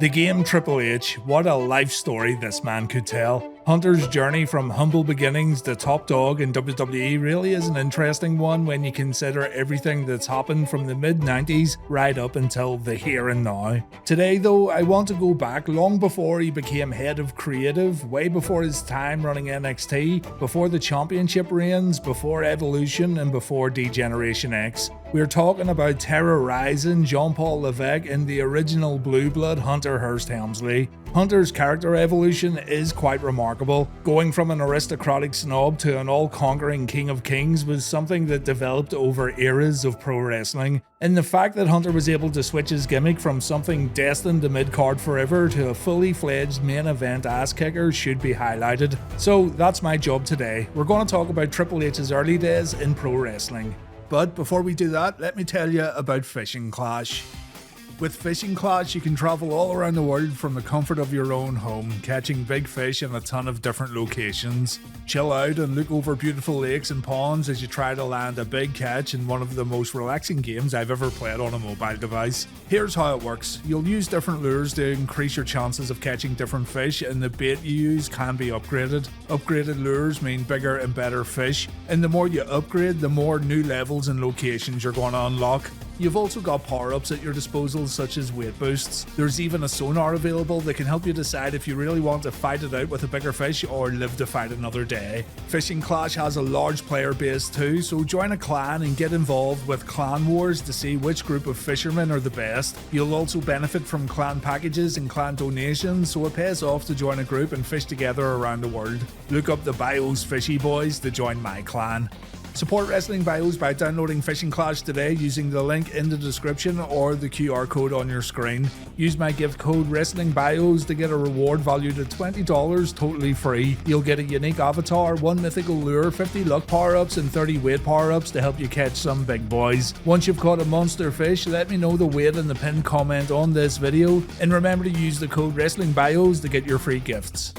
The game Triple H, what a life story this man could tell. Hunter's journey from humble beginnings to top dog in WWE really is an interesting one when you consider everything that's happened from the mid-90s right up until the here and now. Today though, I want to go back long before he became head of creative, way before his time running NXT, before the championship reigns, before Evolution and before D-Generation X. We're talking about Terra Ryzing, Jean Paul Levesque, and the original Blue Blood Hunter Hearst Helmsley. Hunter's character evolution is quite remarkable. Going from an aristocratic snob to an all-conquering king of kings was something that developed over eras of pro wrestling, and the fact that Hunter was able to switch his gimmick from something destined to mid-card forever to a fully fledged main event ass-kicker should be highlighted. So that's my job today. We're going to talk about Triple H's early days in pro wrestling. But before we do that, let me tell you about Fishing Clash. With Fishing Clash, you can travel all around the world from the comfort of your own home, catching big fish in a ton of different locations. Chill out and look over beautiful lakes and ponds as you try to land a big catch in one of the most relaxing games I've ever played on a mobile device. Here's how it works. You'll use different lures to increase your chances of catching different fish, and the bait you use can be upgraded. Upgraded lures mean bigger and better fish, and the more you upgrade, the more new levels and locations you're going to unlock. You've also got power-ups at your disposal such as weight boosts. There's even a sonar available that can help you decide if you really want to fight it out with a bigger fish or live to fight another day. Fishing Clash has a large player base too, so join a clan and get involved with clan wars to see which group of fishermen are the best. You'll also benefit from clan packages and clan donations, so it pays off to join a group and fish together around the world. Look up the Bios Fishy Boys to join my clan. Support Wrestling Bios by downloading Fishing Clash today using the link in the description or the QR code on your screen. Use my gift code WrestlingBios to get a reward valued at $20 totally free. You'll get a unique avatar, 1 mythical lure, 50 luck power-ups and 30 weight power-ups to help you catch some big boys. Once you've caught a monster fish, let me know the weight in the pinned comment on this video, and remember to use the code WrestlingBios to get your free gifts.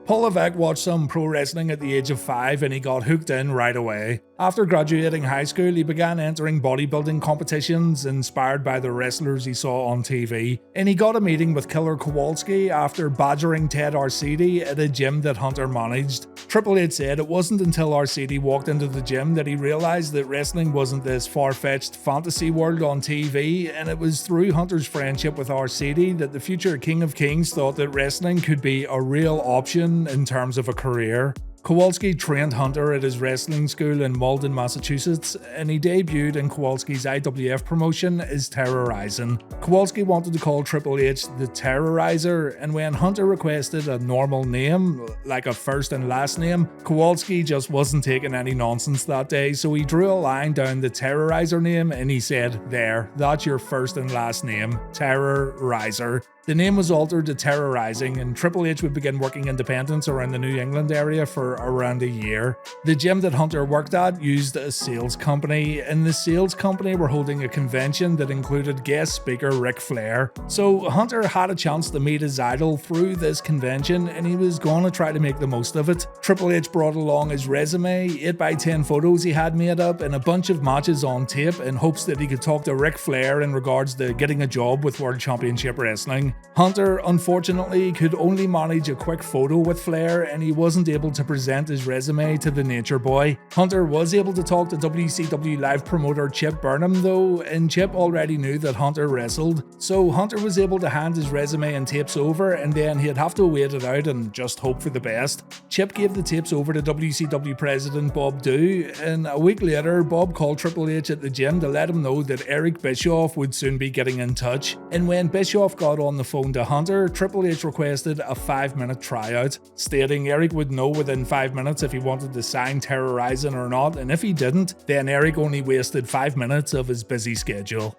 Paul Levesque watched some pro wrestling at the age of 5 and he got hooked in right away. After graduating high school, he began entering bodybuilding competitions inspired by the wrestlers he saw on TV, and he got a meeting with Killer Kowalski after badgering Ted Arcidi at a gym that Hunter managed. Triple H said it wasn't until Arcidi walked into the gym that he realized that wrestling wasn't this far-fetched fantasy world on TV, and it was through Hunter's friendship with Arcidi that the future King of Kings thought that wrestling could be a real option in terms of a career. Kowalski trained Hunter at his wrestling school in Malden, Massachusetts, and he debuted in Kowalski's IWF promotion as Terra Ryzing. Kowalski wanted to call Triple H the Terrorizer, and when Hunter requested a normal name, like a first and last name, Kowalski just wasn't taking any nonsense that day, so he drew a line down the Terrorizer name and he said, "There, that's your first and last name, Terrorizer." The name was altered to Terra Ryzing, and Triple H would begin working independents around the New England area for around a year. The gym that Hunter worked at used a sales company, and the sales company were holding a convention that included guest speaker Ric Flair. So Hunter had a chance to meet his idol through this convention, and he was going to try to make the most of it. Triple H brought along his resume, 8x10 photos he had made up, and a bunch of matches on tape in hopes that he could talk to Ric Flair in regards to getting a job with World Championship Wrestling. Hunter, unfortunately, could only manage a quick photo with Flair, and he wasn't able to present his resume to the Nature Boy. Hunter was able to talk to WCW live promoter Chip Burnham though, and Chip already knew that Hunter wrestled, so Hunter was able to hand his resume and tapes over, and then he'd have to wait it out and just hope for the best. Chip gave the tapes over to WCW president Bob Dew, and a week later, Bob called Triple H at the gym to let him know that Eric Bischoff would soon be getting in touch, and when Bischoff got on the phone to Hunter, Triple H requested a 5-minute tryout, stating Eric would know within 5 minutes if he wanted to sign Terra Ryzing or not, and if he didn't, then Eric only wasted 5 minutes of his busy schedule.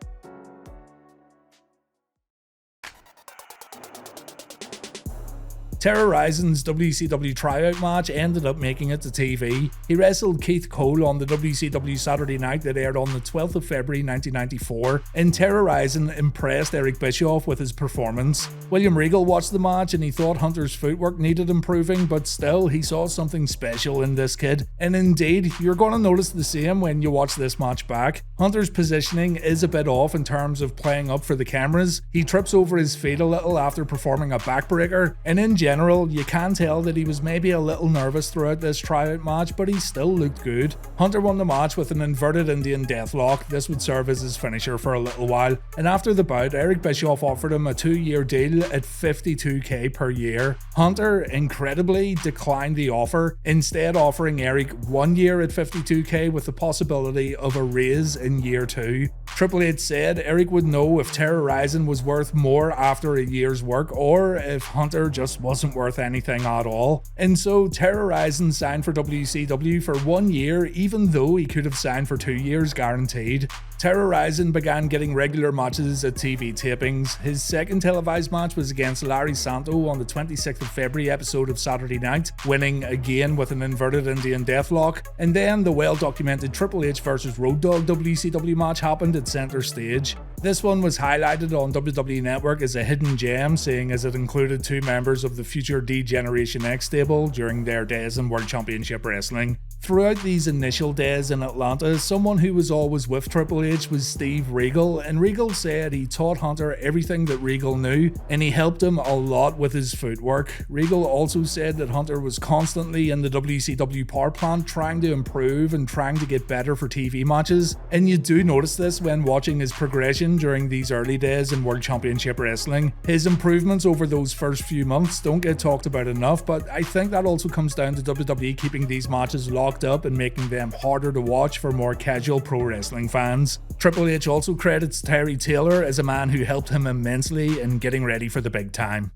Terra Ryzing's WCW tryout match ended up making it to TV. He wrestled Keith Cole on the WCW Saturday Night that aired on the 12th of February 1994, and Terra Ryzing impressed Eric Bischoff with his performance. William Regal watched the match and he thought Hunter's footwork needed improving, but still he saw something special in this kid. And indeed, you're going to notice the same when you watch this match back. Hunter's positioning is a bit off in terms of playing up for the cameras. He trips over his feet a little after performing a backbreaker, and in general, you can tell that he was maybe a little nervous throughout this tryout match, but he still looked good. Hunter won the match with an inverted Indian deathlock. This would serve as his finisher for a little while, and after the bout, Eric Bischoff offered him a 2-year deal at $52,000 per year. Hunter, incredibly, declined the offer, instead offering Eric 1 year at $52,000 with the possibility of a raise in year 2. Triple H said Eric would know if Terra Ryzing was worth more after a year's work, or if Hunter just wasn't worth anything at all. And so Terra Ryzing signed for WCW for 1 year, even though he could have signed for 2 years guaranteed. Terra Ryzing began getting regular matches at TV tapings. His second televised match was against Larry Santo on the 26th of February episode of Saturday Night, winning again with an inverted Indian deathlock. And then the well-documented Triple H vs Road Dogg WCW match happened at Center Stage. This one was highlighted on WWE Network as a hidden gem, seeing as it included 2 members of the future D-Generation X stable during their days in World Championship Wrestling. Throughout these initial days in Atlanta, someone who was always with Triple H was Steve Regal, and Regal said he taught Hunter everything that Regal knew, and he helped him a lot with his footwork. Regal also said that Hunter was constantly in the WCW power plant trying to improve and trying to get better for TV matches, and you do notice this when watching his progression during these early days in World Championship Wrestling. His improvements over those first few months don't get talked about enough, but I think that also comes down to WWE keeping these matches locked up and making them harder to watch for more casual pro wrestling fans. Triple H also credits Terry Taylor as a man who helped him immensely in getting ready for the big time.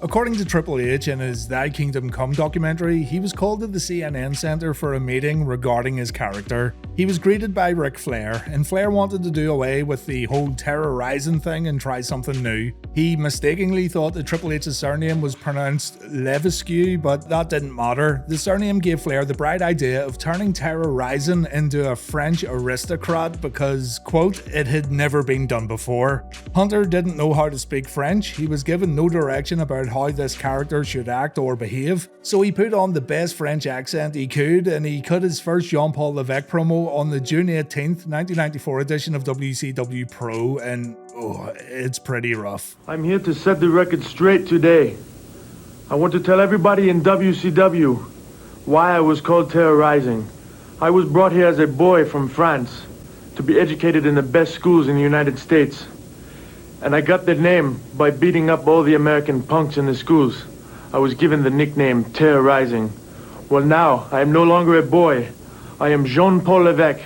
According to Triple H in his Thy Kingdom Come documentary, he was called to the CNN Center for a meeting regarding his character. He was greeted by Ric Flair, and Flair wanted to do away with the whole Terra Ryzing thing and try something new. He mistakenly thought that Triple H's surname was pronounced Levesque, but that didn't matter. The surname gave Flair the bright idea of turning Terra Ryzing into a French aristocrat because, quote, it had never been done before. Hunter didn't know how to speak French. He was given no direction about how this character should act or behave, so he put on the best French accent he could, and he cut his first Jean Paul Levesque promo on the June 18th, 1994 edition of WCW Pro, and it's pretty rough. I'm here to set the record straight today. I want to tell everybody in WCW why I was called Terra Ryzing. I was brought here as a boy from France to be educated in the best schools in the United States. And I got the name by beating up all the American punks in the schools. I was given the nickname Terra Ryzing. Well, now, I am no longer a boy. I am Jean Paul Levesque,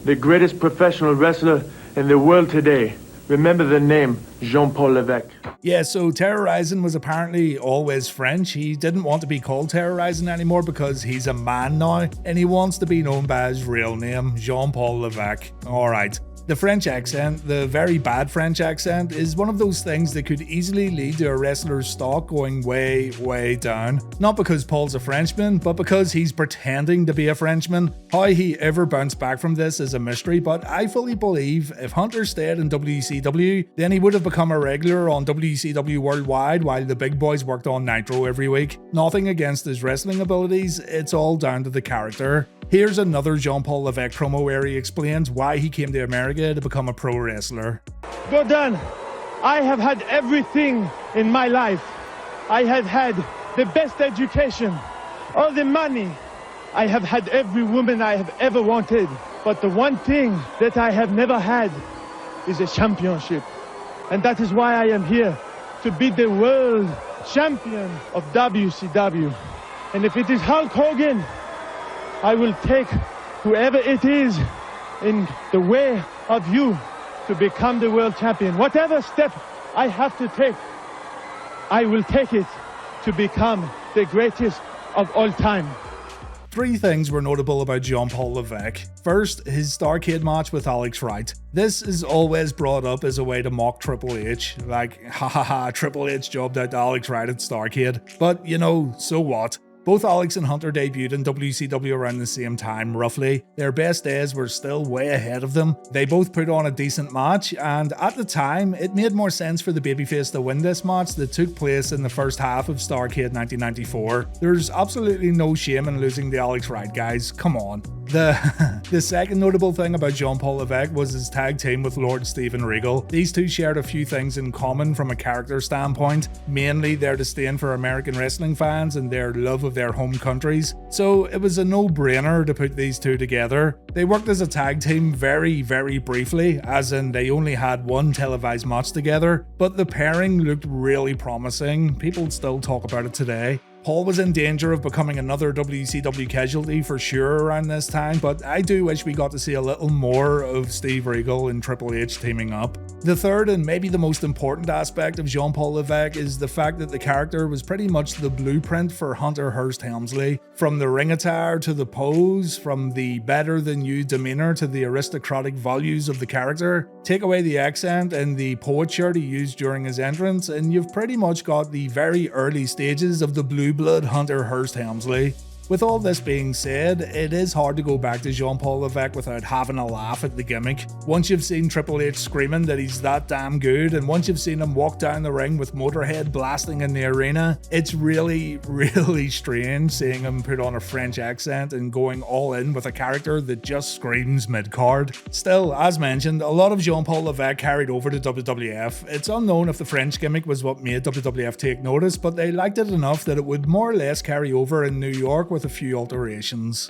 the greatest professional wrestler in the world today. Remember the name, Jean Paul Levesque. Yeah, so Terra Ryzing was apparently always French. He didn't want to be called Terra Ryzing anymore because he's a man now, and he wants to be known by his real name, Jean Paul Levesque. Alright. The French accent, the very bad French accent, is one of those things that could easily lead to a wrestler's stock going way, way down. Not because Paul's a Frenchman, but because he's pretending to be a Frenchman. How he ever bounced back from this is a mystery, but I fully believe if Hunter stayed in WCW, then he would have become a regular on WCW Worldwide while the big boys worked on Nitro every week. Nothing against his wrestling abilities, it's all down to the character. Here's another Jean Paul Levesque promo where he explains why he came to America to become a pro wrestler. Gordon, I have had everything in my life. I have had the best education, all the money. I have had every woman I have ever wanted. But the one thing that I have never had is a championship. And that is why I am here, to be the world champion of WCW. And if it is Hulk Hogan, I will take whoever it is in the way of you to become the world champion. Whatever step I have to take, I will take it to become the greatest of all time. Three things were notable about Jean Paul Levesque. First, his Starrcade match with Alex Wright. This is always brought up as a way to mock Triple H, like, hahaha, Triple H jobbed out Alex Wright at Starrcade. But, you know, so what? Both Alex and Hunter debuted in WCW around the same time, roughly. Their best days were still way ahead of them. They both put on a decent match, and at the time, it made more sense for the babyface to win this match that took place in the first half of Starrcade 1994. There's absolutely no shame in losing the Alex Wright guys, come on. The second notable thing about Jean Paul Levesque was his tag team with Lord Steven Regal. These two shared a few things in common from a character standpoint, mainly their disdain for American wrestling fans and their love of their home countries, so it was a no-brainer to put these two together. They worked as a tag team very briefly, as in they only had one televised match together, but the pairing looked really promising. People still talk about it today. Paul was in danger of becoming another WCW casualty for sure around this time, but I do wish we got to see a little more of Steve Regal and Triple H teaming up. The third and maybe the most important aspect of Jean Paul Levesque is the fact that the character was pretty much the blueprint for Hunter Hearst Helmsley. From the ring attire to the pose, from the better-than-you demeanor to the aristocratic values of the character, take away the accent and the poet shirt he used during his entrance, and you've pretty much got the very early stages of the blue blood Hunter Hearst Helmsley. With all this being said, it is hard to go back to Jean Paul Levesque without having a laugh at the gimmick. Once you've seen Triple H screaming that he's that damn good, and once you've seen him walk down the ring with Motorhead blasting in the arena, it's really strange seeing him put on a French accent and going all in with a character that just screams mid-card. Still, as mentioned, a lot of Jean Paul Levesque carried over to WWF. It's unknown if the French gimmick was what made WWF take notice, but they liked it enough that it would more or less carry over in New York with a few alterations.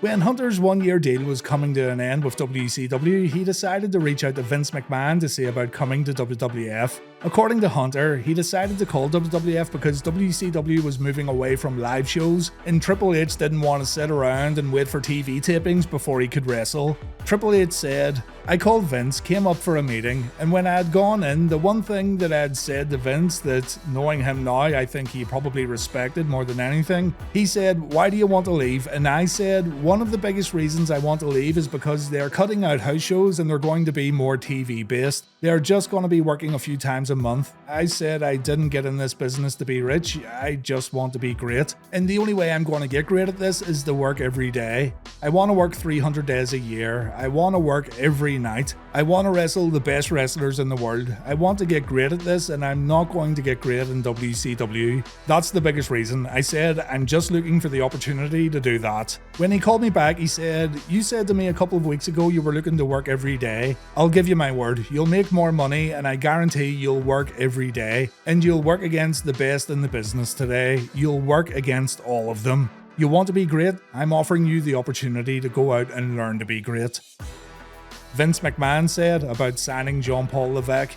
When Hunter's one-year deal was coming to an end with WCW, he decided to reach out to Vince McMahon to see about coming to WWF. According to Hunter, he decided to call WWF because WCW was moving away from live shows, and Triple H didn't want to sit around and wait for TV tapings before he could wrestle. Triple H said, "I called Vince, came up for a meeting, and when I had gone in, the one thing that I had said to Vince that, knowing him now, I think he probably respected more than anything, he said, 'Why do you want to leave?' And I said, 'One of the biggest reasons I want to leave is because they're cutting out house shows and they're going to be more TV based. They're just going to be working a few times a month.' I said I didn't get in this business to be rich, I just want to be great. And the only way I'm going to get great at this is to work every day. I want to work 300 days a year. I want to work every night. I want to wrestle the best wrestlers in the world. I want to get great at this, and I'm not going to get great in WCW. That's the biggest reason. I said I'm just looking for the opportunity to do that." When he called me back, he said, "You said to me a couple of weeks ago you were looking to work every day. I'll give you my word. You'll make more money, and I guarantee you'll work every day. And you'll work against the best in the business today. You'll work against all of them. You want to be great? I'm offering you the opportunity to go out and learn to be great." Vince McMahon said about signing Jean Paul Levesque,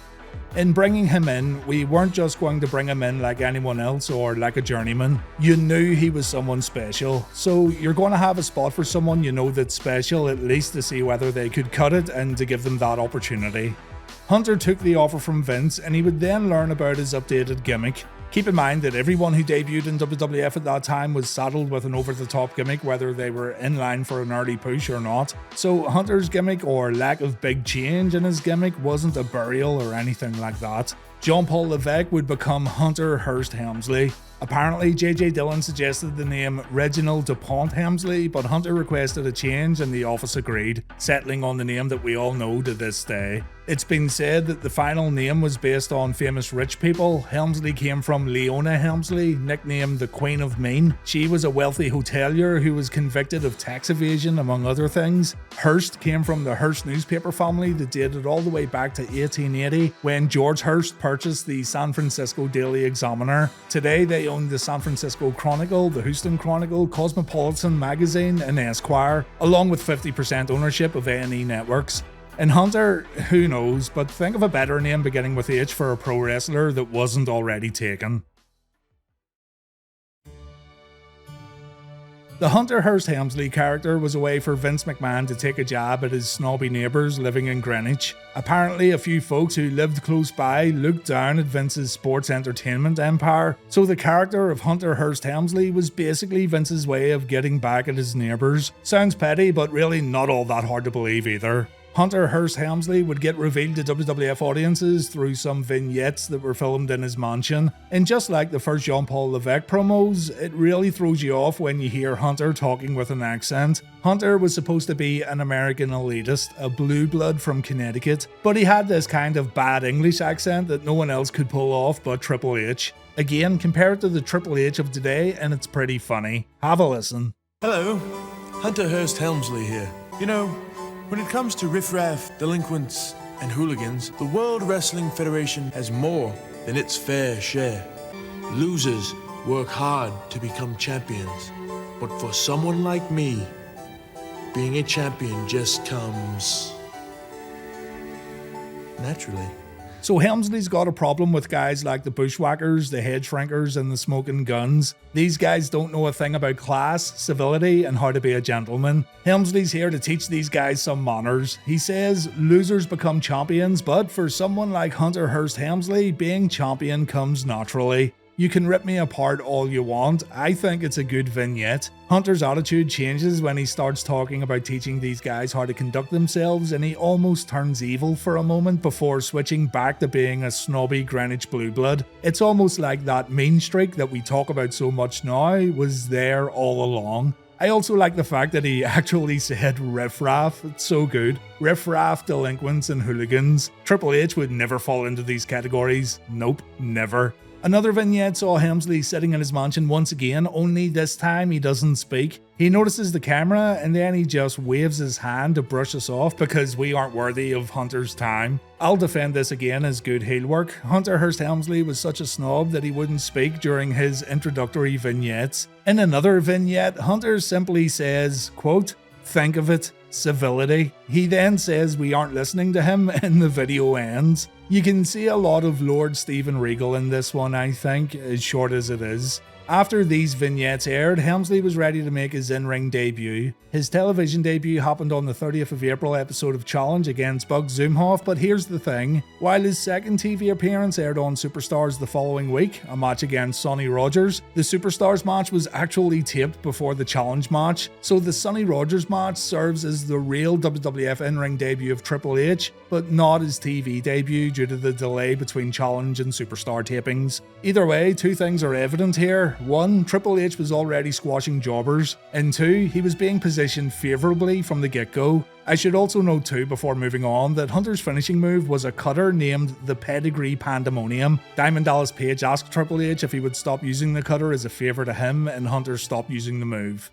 "In bringing him in, we weren't just going to bring him in like anyone else or like a journeyman. You knew he was someone special. So you're going to have a spot for someone you know that's special, at least to see whether they could cut it and to give them that opportunity." Hunter took the offer from Vince, and he would then learn about his updated gimmick. Keep in mind that everyone who debuted in WWF at that time was saddled with an over-the-top gimmick, whether they were in line for an early push or not. So Hunter's gimmick, or lack of big change in his gimmick, wasn't a burial or anything like that. Jean Paul Levesque would become Hunter Hearst Helmsley. Apparently, J.J. Dillon suggested the name Reginald DuPont Helmsley, but Hunter requested a change and the office agreed, settling on the name that we all know to this day. It's been said that the final name was based on famous rich people. Helmsley came from Leona Helmsley, nicknamed the Queen of Mean. She was a wealthy hotelier who was convicted of tax evasion, among other things. Hearst came from the Hearst newspaper family that dated all the way back to 1880, when George Hearst purchased the San Francisco Daily Examiner. Today they own the San Francisco Chronicle, the Houston Chronicle, Cosmopolitan Magazine, and Esquire, along with 50% ownership of A&E Networks. And Hunter, who knows, but think of a better name beginning with H for a pro wrestler that wasn't already taken. The Hunter Hearst Helmsley character was a way for Vince McMahon to take a jab at his snobby neighbours living in Greenwich. Apparently, a few folks who lived close by looked down at Vince's sports entertainment empire, so the character of Hunter Hearst Helmsley was basically Vince's way of getting back at his neighbours. Sounds petty, but really not all that hard to believe either. Hunter Hearst Helmsley would get revealed to WWF audiences through some vignettes that were filmed in his mansion, and just like the first Jean Paul Levesque promos, it really throws you off when you hear Hunter talking with an accent. Hunter was supposed to be an American elitist, a blue blood from Connecticut, but he had this kind of bad English accent that no one else could pull off but Triple H. Again, compare it to the Triple H of today and it's pretty funny. Have a listen. Hello, Hunter Hearst Helmsley here. You know, when it comes to riffraff, delinquents, and hooligans, the World Wrestling Federation has more than its fair share. Losers work hard to become champions, but for someone like me, being a champion just comes naturally. So Helmsley's got a problem with guys like the Bushwhackers, the Head Shrinkers, and the Smoking Guns. These guys don't know a thing about class, civility, and how to be a gentleman. Helmsley's here to teach these guys some manners. He says losers become champions, but for someone like Hunter Hearst Helmsley, being champion comes naturally. You can rip me apart all you want, I think it's a good vignette. Hunter's attitude changes when he starts talking about teaching these guys how to conduct themselves, and he almost turns evil for a moment before switching back to being a snobby Greenwich blue blood. It's almost like that mean streak that we talk about so much now was there all along. I also like the fact that he actually said riffraff, it's so good. Riffraff, delinquents, and hooligans. Triple H would never fall into these categories. Nope, never. Another vignette saw Helmsley sitting in his mansion once again, only this time he doesn't speak. He notices the camera and then he just waves his hand to brush us off because we aren't worthy of Hunter's time. I'll defend this again as good heel work. Hunter Hearst Helmsley was such a snob that he wouldn't speak during his introductory vignettes. In another vignette, Hunter simply says, quote, "Think of it, civility." He then says we aren't listening to him and the video ends. You can see a lot of Lord Steven Regal in this one, I think, as short as it is. After these vignettes aired, Helmsley was ready to make his in-ring debut. His television debut happened on the 30th of April episode of Challenge against Bug Zoomhoff, but here's the thing. While his second TV appearance aired on Superstars the following week, a match against Sonny Rogers, the Superstars match was actually taped before the Challenge match, so the Sonny Rogers match serves as the real WWF in-ring debut of Triple H, but not his TV debut due to the delay between Challenge and Superstar tapings. Either way, two things are evident here. One, Triple H was already squashing jobbers, and two, he was being positioned favourably from the get-go. I should also note too, before moving on, that Hunter's finishing move was a cutter named the Pedigree Pandemonium. Diamond Dallas Page asked Triple H if he would stop using the cutter as a favour to him, and Hunter stopped using the move.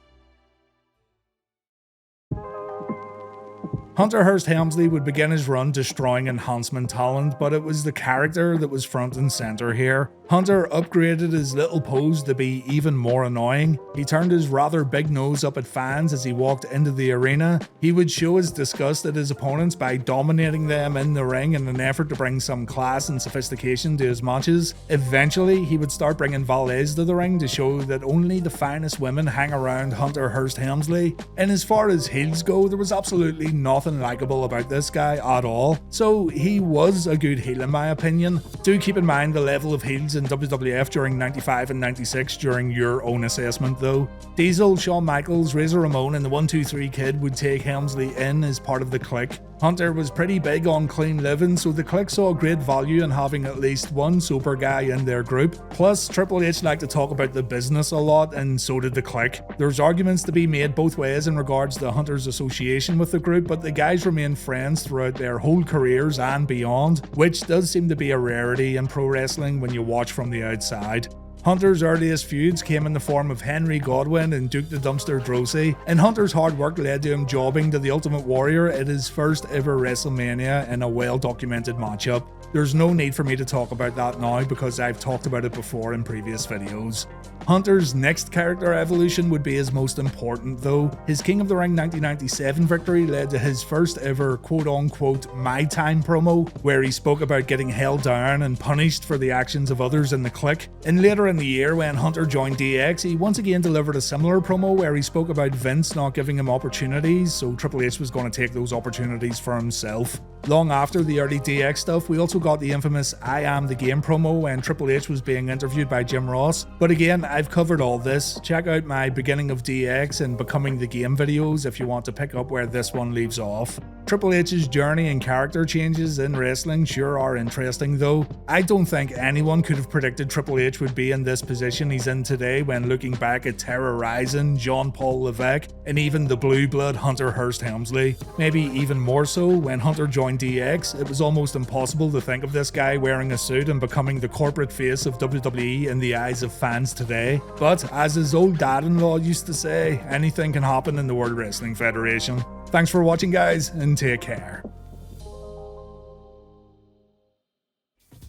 Hunter Hearst Helmsley would begin his run destroying enhancement talent, but it was the character that was front and center here. Hunter upgraded his little pose to be even more annoying. He turned his rather big nose up at fans as he walked into the arena. He would show his disgust at his opponents by dominating them in the ring in an effort to bring some class and sophistication to his matches. Eventually, he would start bringing valets to the ring to show that only the finest women hang around Hunter Hearst Helmsley. And as far as heels go, there was absolutely nothing likable about this guy at all. So he was a good heel in my opinion. Do keep in mind the level of heels in WWF during 95 and 96 during your own assessment though. Diesel, Shawn Michaels, Razor Ramon and the 1-2-3 Kid would take Helmsley in as part of the clique. Hunter was pretty big on clean living, so the clique saw great value in having at least one sober guy in their group. Plus, Triple H liked to talk about the business a lot, and so did the clique. There's arguments to be made both ways in regards to Hunter's association with the group, but the guys remained friends throughout their whole careers and beyond, which does seem to be a rarity in pro wrestling when you watch from the outside. Hunter's earliest feuds came in the form of Henry Godwin and Duke the Dumpster Droese, and Hunter's hard work led to him jobbing to the Ultimate Warrior at his first ever WrestleMania in a well-documented matchup. There's no need for me to talk about that now because I've talked about it before in previous videos. Hunter's next character evolution would be his most important though. His King of the Ring 1997 victory led to his first ever quote-unquote my time promo, where he spoke about getting held down and punished for the actions of others in the clique. And later in the year when Hunter joined DX, he once again delivered a similar promo where he spoke about Vince not giving him opportunities, so Triple H was going to take those opportunities for himself. Long after the early DX stuff, we also got the infamous I Am the Game promo when Triple H was being interviewed by Jim Ross. But again, I've covered all this. Check out my beginning of DX and becoming the game videos if you want to pick up where this one leaves off. Triple H's journey and character changes in wrestling sure are interesting though. I don't think anyone could have predicted Triple H would be in this position he's in today when looking back at Terra Ryzing, Jean Paul Levesque, and even the blue blood Hunter Hearst Helmsley. Maybe even more so when Hunter joined DX, it was almost impossible to think of this guy wearing a suit and becoming the corporate face of WWE in the eyes of fans today. But as his old dad-in-law used to say, anything can happen in the World Wrestling Federation. Thanks for watching guys, and take care.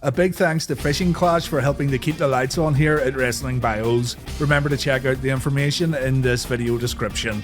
A big thanks to Fishing Clash for helping to keep the lights on here at Wrestling Bios. Remember to check out the information in this video description.